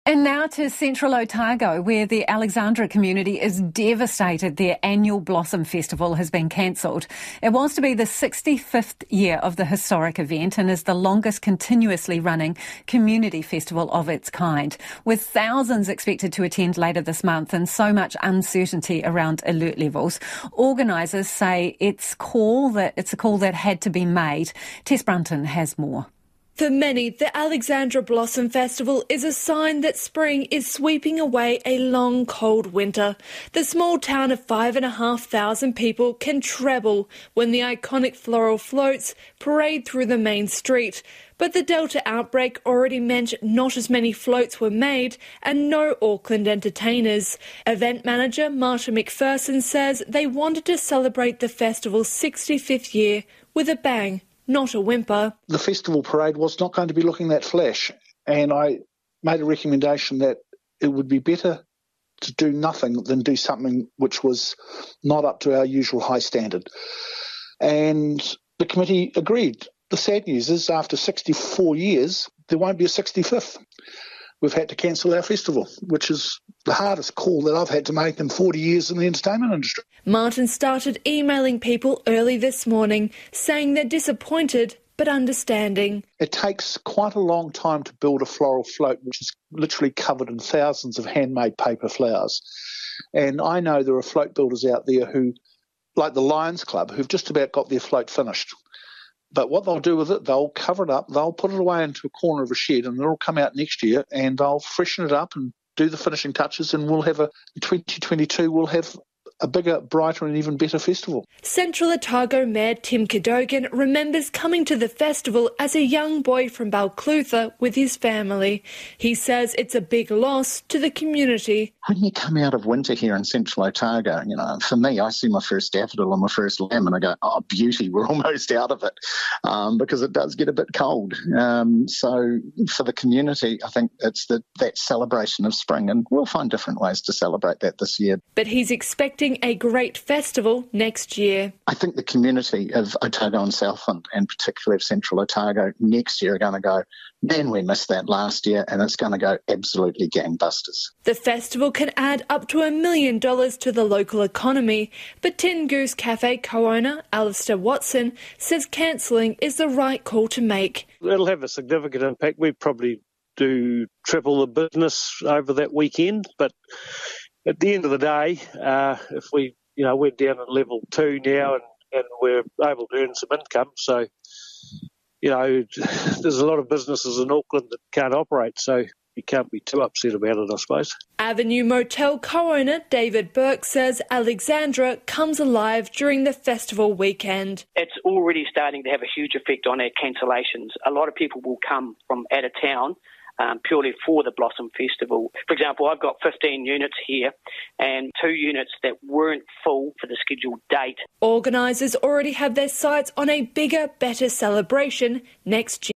And now to central Otago, where the Alexandra community is devastated their annual Blossom Festival has been cancelled. It was to be the 65th year of the historic event and is the longest continuously running community festival of its kind, with thousands expected to attend later this month and so much uncertainty around alert levels. Organisers say it's a call that had to be made. Tess Brunton has more. For many, the Alexandra Blossom Festival is a sign that spring is sweeping away a long, cold winter. The small town of 5,500 people can treble when the iconic floral floats parade through the main street. But the Delta outbreak already meant not as many floats were made and no Auckland entertainers. Event manager Marta McPherson says they wanted to celebrate the festival's 65th year with a bang. Not a whimper. The festival parade was not going to be looking that flash, and I made a recommendation that it would be better to do nothing than do something which was not up to our usual high standard. And the committee agreed. The sad news is, after 64 years, there won't be a 65th. We've had to cancel our festival, which is the hardest call that I've had to make in 40 years in the entertainment industry. Martin started emailing people early this morning, saying they're disappointed but understanding. It takes quite a long time to build a floral float, which is literally covered in thousands of handmade paper flowers. And I know there are float builders out there who, like the Lions Club, who've just about got their float finished. But what they'll do with it, they'll cover it up, they'll put it away into a corner of a shed, and it'll come out next year, and they'll freshen it up and do the finishing touches, and in 2022, we'll have a bigger, brighter and even better festival. Central Otago Mayor Tim Cadogan remembers coming to the festival as a young boy from Balclutha with his family. He says it's a big loss to the community. When you come out of winter here in Central Otago, for me, I see my first daffodil and my first lamb and I go, oh, beauty, we're almost out of it, because it does get a bit cold. So for the community, I think it's that celebration of spring, and we'll find different ways to celebrate that this year. But he's expecting a great festival next year. I think the community of Otago and Southland, and particularly of Central Otago, next year are going to go, man, we missed that last year, and it's going to go absolutely gangbusters. The festival can add up to $1 million to the local economy, but Tin Goose Cafe co-owner Alistair Watson says cancelling is the right call to make. It'll have a significant impact. We probably do triple the business over that weekend, but at the end of the day, if we're down at level 2 now and we're able to earn some income, so, there's a lot of businesses in Auckland that can't operate, so you can't be too upset about it, I suppose. Avenue Motel co-owner David Burke says Alexandra comes alive during the festival weekend. It's already starting to have a huge effect on our cancellations. A lot of people will come from out of town purely for the Blossom Festival. For example, I've got 15 units here and 2 units that weren't full for the scheduled date. Organisers already have their sights on a bigger, better celebration next year.